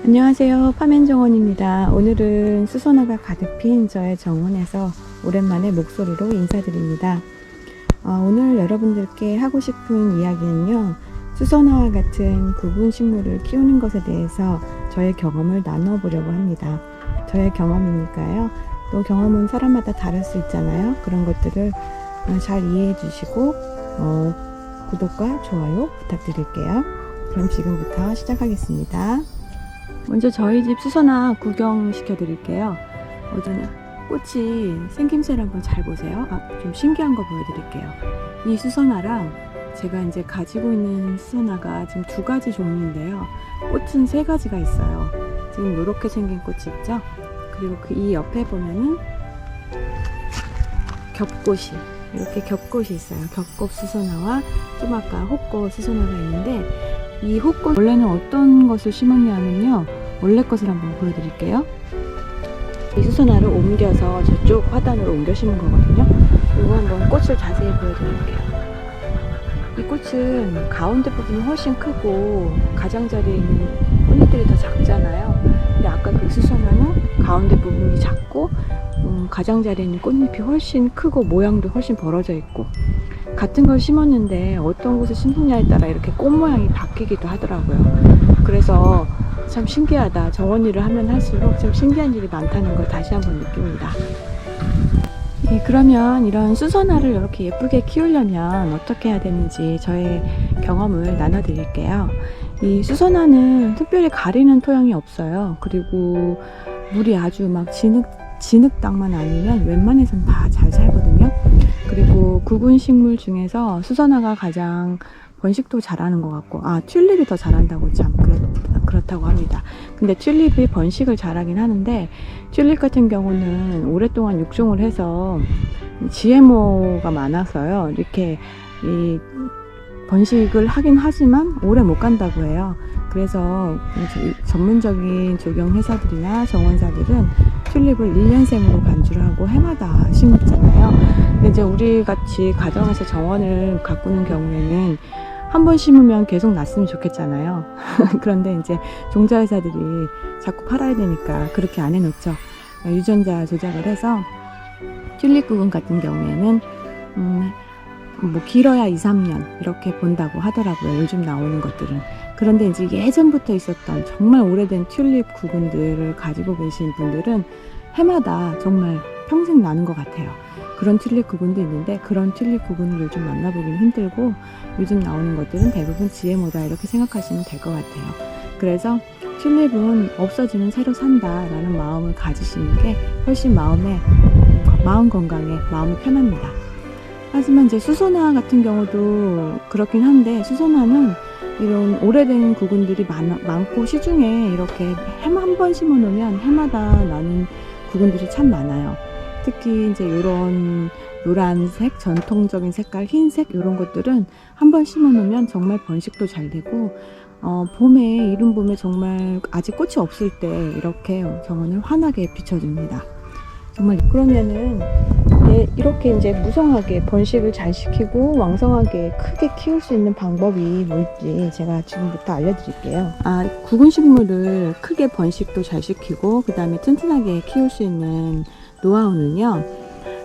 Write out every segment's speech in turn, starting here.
안녕하세요. 파맨정원입니다. 오늘은 수선화가 가득 핀 저의 정원에서 오랜만에 목소리로 인사드립니다. 오늘 여러분들께 하고 싶은 이야기는요, 수선화와 같은 구분 식물을 키우는 것에 대해서 저의 경험을 나눠보려고 합니다. 저의 경험이니까요. 또 경험은 사람마다 다를 수 있잖아요. 그런 것들을 잘 이해해 주시고 구독과 좋아요 부탁드릴게요. 그럼 지금부터 시작하겠습니다. 먼저 저희 집 수선화 구경시켜 드릴게요. 어제는 꽃이 생김새를 한번 잘 보세요. 좀 신기한 거 보여드릴게요. 이 수선화랑 제가 이제 가지고 있는 수선화가 지금 두 가지 종류인데요. 꽃은 세 가지가 있어요. 지금 이렇게 생긴 꽃이 있죠. 그리고 이 옆에 보면은 겹꽃이, 이렇게 겹꽃이 있어요. 겹꽃 수선화와 좀 아까 호꽃 수선화가 있는데, 이 호꽃 원래는 어떤 것을 심었냐면요, 원래 것을 한번 보여드릴게요. 이 수선화를 옮겨서 저쪽 화단으로 옮겨 심은 거거든요. 이거 한번 꽃을 자세히 보여드릴게요. 이 꽃은 가운데 부분이 훨씬 크고 가장자리에 있는 꽃잎들이 더 작잖아요. 근데 아까 그 수선화는 가운데 부분이 작고 가장자리에 있는 꽃잎이 훨씬 크고 모양도 훨씬 벌어져 있고, 같은 걸 심었는데 어떤 곳에 심느냐에 따라 이렇게 꽃 모양이 바뀌기도 하더라고요. 그래서 참 신기하다. 정원 일을 하면 할수록 참 신기한 일이 많다는 걸 다시 한번 느낍니다. 그러면 이런 수선화를 이렇게 예쁘게 키우려면 어떻게 해야 되는지 저의 경험을 나눠드릴게요. 이 수선화는 특별히 가리는 토양이 없어요. 그리고 물이 아주 막 진흙 땅만 아니면 웬만해선 다 잘 살거든요. 그리고 구근 식물 중에서 수선화가 가장 번식도 잘하는 것 같고, 튤립이 더 잘한다고 참 그렇다고 합니다. 근데 튤립이 번식을 잘하긴 하는데, 튤립 같은 경우는 오랫동안 육종을 해서 GMO가 많아서요, 이렇게 번식을 하긴 하지만 오래 못 간다고 해요. 그래서 전문적인 조경 회사들이나 정원사들은 튤립을 1년생으로 간주를 하고 해마다 심었잖아요. 근데 이제 우리 같이 가정에서 정원을 가꾸는 경우에는 한 번 심으면 계속 났으면 좋겠잖아요. 그런데 이제 종자회사들이 자꾸 팔아야 되니까 그렇게 안 해놓죠. 유전자 조작을 해서 튤립 구근 같은 경우에는 길어야 2, 3년 이렇게 본다고 하더라고요. 요즘 나오는 것들은. 그런데 이제 예전부터 있었던 정말 오래된 튤립 구근들을 가지고 계신 분들은 해마다 정말 평생 나는 것 같아요. 그런 튤립 구근도 있는데, 그런 튤립 구근을 요즘 만나보기는 힘들고, 요즘 나오는 것들은 대부분 GMO다 이렇게 생각하시면 될 것 같아요. 그래서 튤립은 없어지면 새로 산다 라는 마음을 가지시는 게 훨씬 마음 건강에 마음이 편합니다. 하지만 이제 수선화 같은 경우도 그렇긴 한데, 수선화는 이런 오래된 구근들이 많고 시중에 이렇게 한 번 심어 놓으면 해마다 나는 구근들이 참 많아요. 특히 이제 이런 노란색, 전통적인 색깔, 흰색 이런 것들은 한 번 심어 놓으면 정말 번식도 잘 되고, 이른 봄에 정말 아직 꽃이 없을 때 이렇게 정원을 환하게 비춰줍니다. 정말 그러면은 이렇게 이제 무성하게 번식을 잘 시키고 왕성하게 크게 키울 수 있는 방법이 뭘지 제가 지금부터 알려드릴게요. 구근 식물을 크게 번식도 잘 시키고 그 다음에 튼튼하게 키울 수 있는 노하우는요,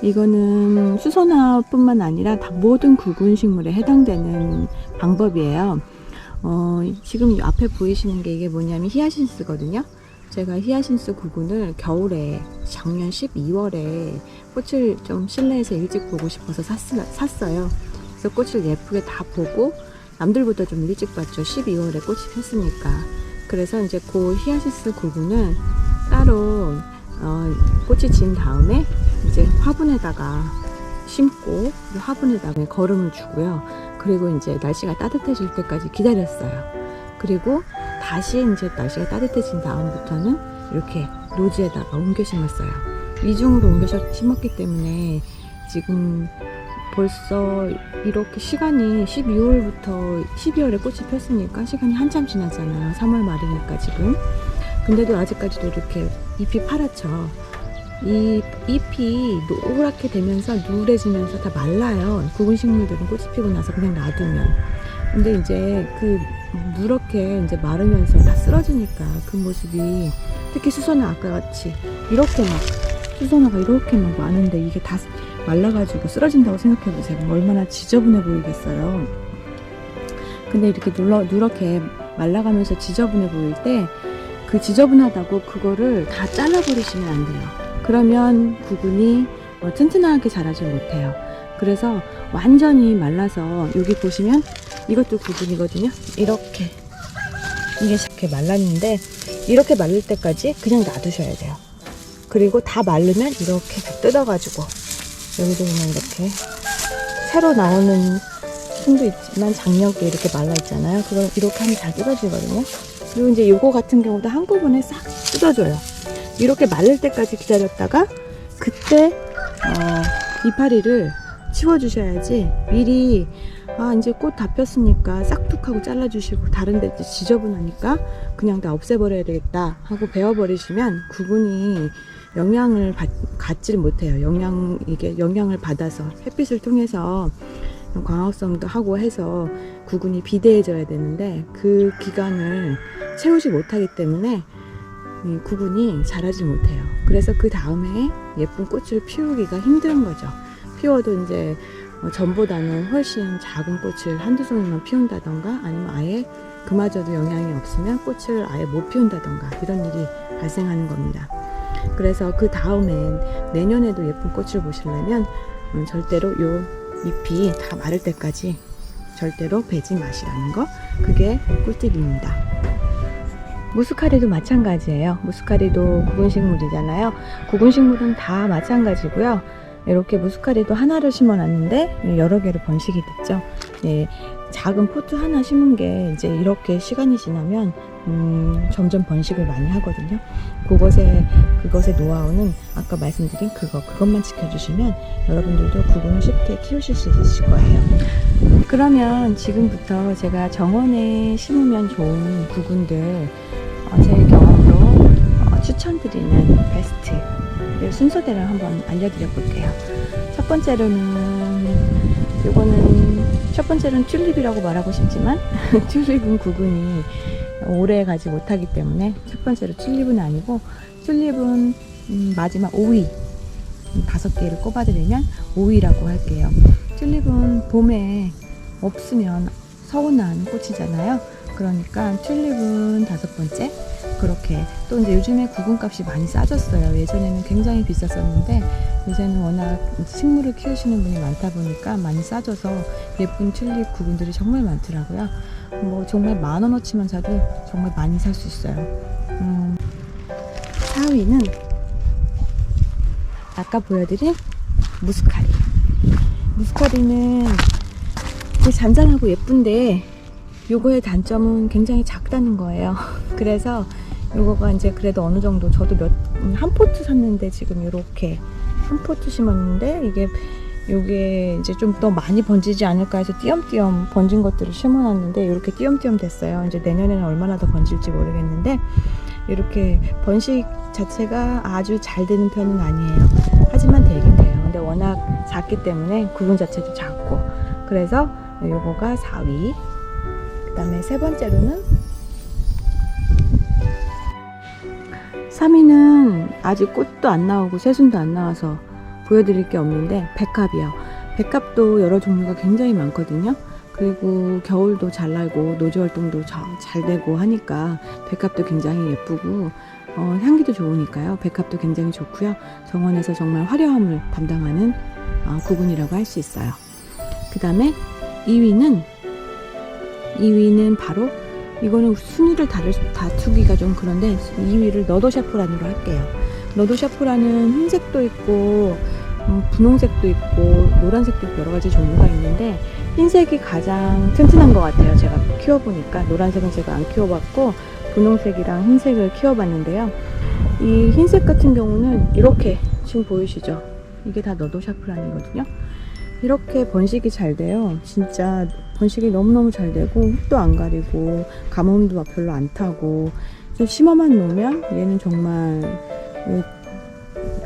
이거는 수선화 뿐만 아니라 모든 구근 식물에 해당되는 방법이에요. 지금 앞에 보이시는 게 이게 뭐냐면 히아신스거든요. 제가 히아신스 구근을 겨울에 작년 12월에 꽃을 좀 실내에서 일찍 보고 싶어서 샀어요. 그래서 꽃을 예쁘게 다 보고 남들보다 좀 일찍 봤죠. 12월에 꽃이 폈으니까. 그래서 이제 그 히아신스 구근은 따로 꽃이 진 다음에 이제 화분에다가 심고, 화분에다가 거름을 주고요. 그리고 이제 날씨가 따뜻해질 때까지 기다렸어요. 그리고 다시 이제 날씨가 따뜻해진 다음부터는 이렇게 노지에다가 옮겨 심었어요. 이중으로 옮겨 심었기 때문에 지금 벌써 이렇게 시간이 12월부터 12월에 꽃이 폈으니까 시간이 한참 지났잖아요. 3월 말이니까 지금. 근데도 아직까지도 이렇게 잎이 파랗죠. 이 잎이 노랗게 되면서 누래지면서 다 말라요. 구근 식물들은 꽃이 피고 나서 그냥 놔두면. 근데 이제 그 누렇게 이제 마르면서 다 쓰러지니까 그 모습이, 특히 수선화 아까 같이 이렇게 막 수선화가 이렇게 막 많은데 이게 다 말라가지고 쓰러진다고 생각해보세요. 얼마나 지저분해 보이겠어요. 근데 이렇게 누렇게 말라가면서 지저분해 보일 때 그 지저분하다고 그거를 다 잘라버리시면 안 돼요. 그러면 구근이 튼튼하게 자라질 못해요. 그래서 완전히 말라서 여기 보시면 이것도 구근이거든요. 이렇게 이게 말랐는데 이렇게 말릴 때까지 그냥 놔두셔야 돼요. 그리고 다 마르면 이렇게 다 뜯어가지고 여기도 보면 이렇게 새로 나오는 순도 있지만 장력이 이렇게 말라 있잖아요. 그걸 이렇게 하면 잘 뜯어지거든요. 그리고 이제 요거 같은 경우도 한꺼번에 싹 뜯어줘요. 이렇게 마를 때까지 기다렸다가 그때 이파리를 치워주셔야지, 미리 이제 꽃 다 폈으니까 싹둑하고 잘라주시고 다른데 지저분하니까 그냥 다 없애버려야 되겠다 하고 베어버리시면 구근이 영양을 갖질 못해요. 이게 영양을 받아서 햇빛을 통해서 광합성도 하고 해서 구근이 비대해져야 되는데 그 기간을 채우지 못하기 때문에 이 구근이 자라지 못해요. 그래서 그 다음에 예쁜 꽃을 피우기가 힘든 거죠. 피워도 이제 전보다는 훨씬 작은 꽃을 한두 송이만 피운다던가 아니면 아예 그마저도 영향이 없으면 꽃을 아예 못 피운다던가 이런 일이 발생하는 겁니다. 그래서 그 다음엔 내년에도 예쁜 꽃을 보시려면 절대로 요 잎이 다 마를 때까지 절대로 베지 마시라는 거, 그게 꿀팁입니다. 무스카리도 마찬가지예요. 무스카리도 구근식물이잖아요. 구근식물은 다 마찬가지고요. 이렇게 무스카리도 하나를 심어놨는데 여러 개로 번식이 됐죠. 예, 작은 포트 하나 심은 게 이제 이렇게 시간이 지나면 점점 번식을 많이 하거든요. 그것의 노하우는 아까 말씀드린 그것만 지켜주시면 여러분들도 구근을 쉽게 키우실 수 있으실 거예요. 그러면 지금부터 제가 정원에 심으면 좋은 구근들 제 경험으로 추천드리는 베스트 순서대로 한번 알려드려 볼게요. 첫 번째로는 튤립이라고 말하고 싶지만 튤립은 구근이 오래 가지 못하기 때문에 첫 번째로 튤립은 아니고, 튤립은 마지막 5위 5개를 꼽아드리면 5위라고 할게요. 튤립은 봄에 없으면 서운한 꽃이잖아요. 그러니까 튤립은 5번째. 그렇게 또 이제 요즘에 구근값이 많이 싸졌어요. 예전에는 굉장히 비쌌었는데 요새는 워낙 식물을 키우시는 분이 많다 보니까 많이 싸져서 예쁜 튤립 구근들이 정말 많더라고요. 뭐 정말 10,000원어치만 사도 정말 많이 살 수 있어요. 4위는 아까 보여드린 무스카리. 무스카리는 잔잔하고 예쁜데 요거의 단점은 굉장히 작다는 거예요. 그래서 요거가 이제 그래도 어느 정도, 저도 한 포트 샀는데 지금 이렇게 한 포트 심었는데 요게 이제 좀 더 많이 번지지 않을까 해서 띄엄띄엄 번진 것들을 심어놨는데 이렇게 띄엄띄엄 됐어요. 이제 내년에는 얼마나 더 번질지 모르겠는데 이렇게 번식 자체가 아주 잘 되는 편은 아니에요. 하지만 되긴 돼요. 근데 워낙 작기 때문에 구근 자체도 작고, 그래서 요거가 4위. 그 다음에 세 번째로는 3위는 아직 꽃도 안 나오고 새순도 안 나와서 보여드릴 게 없는데 백합이요. 백합도 여러 종류가 굉장히 많거든요. 그리고 겨울도 잘 날고 노지 활동도 잘 되고 하니까 백합도 굉장히 예쁘고 향기도 좋으니까요. 백합도 굉장히 좋고요. 정원에서 정말 화려함을 담당하는 구근이라고 할 수 있어요. 그 다음에 2위는 바로, 이거는 순위를 다투기가 좀 그런데 2위를 너도샤프란으로 할게요. 너도샤프란은 흰색도 있고 분홍색도 있고 노란색도 있고 여러 가지 종류가 있는데 흰색이 가장 튼튼한 것 같아요. 제가 키워보니까. 노란색은 제가 안 키워봤고 분홍색이랑 흰색을 키워봤는데요. 이 흰색 같은 경우는 이렇게 지금 보이시죠? 이게 다 너도샤프란이거든요. 이렇게 번식이 잘 돼요. 진짜 번식이 너무너무 잘 되고 흙도 안 가리고 가뭄도 별로 안 타고, 심어만 놓으면 얘는 정말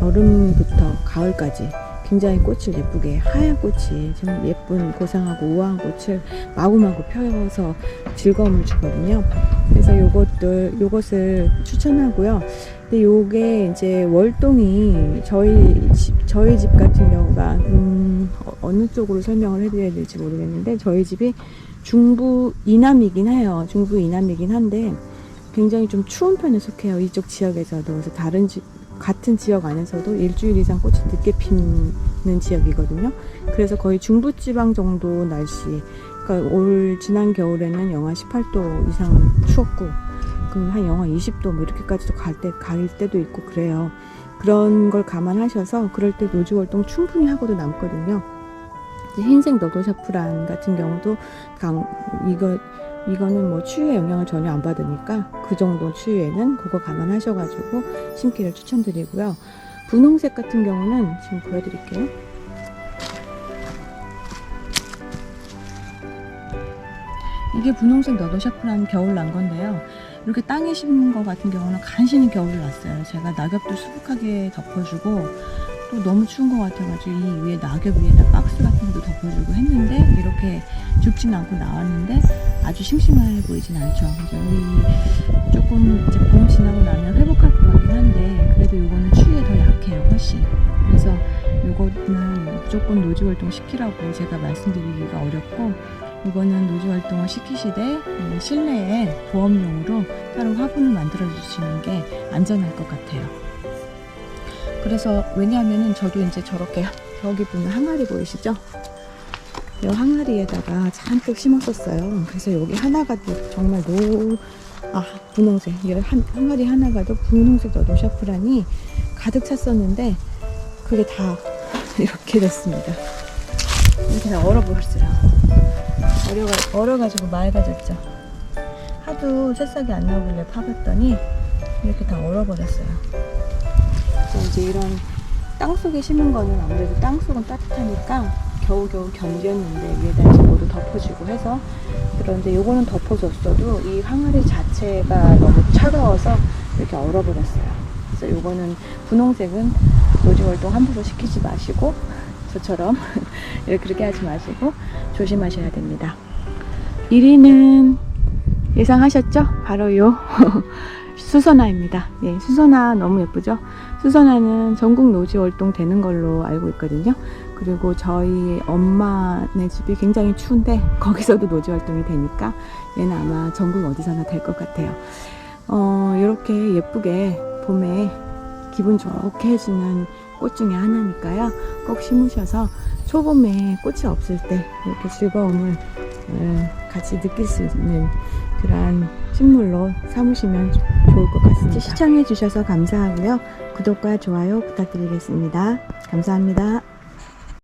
여름부터 가을까지 굉장히 꽃을 예쁘게 하얀 꽃이 좀 예쁜 고상하고 우아한 꽃을 마구마구 펴서 즐거움을 주거든요. 그래서 요것을 추천하고요. 근데 요게 이제 월동이 저희 집 같은 경우가 어느 쪽으로 설명을 해드려야 될지 모르겠는데 저희 집이 중부 이남이긴 해요. 중부 이남이긴 한데 굉장히 좀 추운 편에 속해요. 이쪽 지역에서도. 그래서 같은 지역 안에서도 일주일 이상 꽃이 늦게 피는 지역이거든요. 그래서 거의 중부지방 정도 날씨. 그러니까 지난 겨울에는 영하 18도 이상 추웠고, 그럼 한 영하 20도 뭐 이렇게까지도 갈 때도 있고 그래요. 그런 걸 감안하셔서 그럴 때 노지 활동 충분히 하고도 남거든요. 흰색 너도샤프란 같은 경우도 이거는 뭐 추위에 영향을 전혀 안 받으니까 그 정도 추위에는 그거 감안하셔가지고 심기를 추천드리고요. 분홍색 같은 경우는 지금 보여드릴게요. 이게 분홍색 너도샤프란 겨울 난 건데요. 이렇게 땅에 심은 거 같은 경우는 간신히 겨울을 났어요. 제가 낙엽도 수북하게 덮어주고 또 너무 추운 것 같아가지고 이 위에 낙엽 위에다 박스 같은 것도 덮어주고 했는데 이렇게 죽진 않고 나왔는데 아주 싱싱해 보이진 않죠. 여기 조금 이제 봄 지나고 나면 회복할 것 같긴 한데 그래도 요거는 추위에 더 약해요, 훨씬. 그래서 요거는 무조건 노지 활동 시키라고 제가 말씀드리기가 어렵고, 이거는 노지 활동을 시키시되 실내에 보험용으로 다른 화분을 만들어 주시는 게 안전할 것 같아요. 그래서 왜냐하면은 저도 이제 저렇게 여기 보면 항아리 보이시죠? 이 항아리에다가 잔뜩 심었었어요. 그래서 여기 하나가도 정말 분홍색, 항아리 하나가도 분홍색 너도샤프란이 가득 찼었는데 그게 다 이렇게 됐습니다. 이렇게 다 얼어버렸어요. 얼어가지고 맑아졌죠. 하도 새싹이 안 나오길래 파봤더니 이렇게 다 얼어버렸어요. 그래서 이제 이런 땅속에 심은 거는 아무래도 땅속은 따뜻하니까 겨우겨우 견뎠는데 위에다 이제 뭐도 덮어주고 해서, 그런데 요거는 덮어줬어도 이 항아리 자체가 너무 차가워서 이렇게 얼어버렸어요. 그래서 요거는 분홍색은 노지 활동 함부로 시키지 마시고 저처럼 그렇게 하지 마시고 조심하셔야 됩니다. 1위는 예상하셨죠? 바로 요 수선화입니다. 네, 수선화 너무 예쁘죠? 수선화는 전국 노지 활동 되는 걸로 알고 있거든요. 그리고 저희 엄마네 집이 굉장히 추운데 거기서도 노지 활동이 되니까 얘는 아마 전국 어디서나 될 것 같아요. 이렇게 예쁘게 봄에 기분 좋게 해주는 꽃 중에 하나니까요. 꼭 심으셔서 초봄에 꽃이 없을 때 이렇게 즐거움을 같이 느낄 수 있는 그런 식물로 삼으시면 좋을 것 같습니다. 시청해 주셔서 감사하고요. 구독과 좋아요 부탁드리겠습니다. 감사합니다.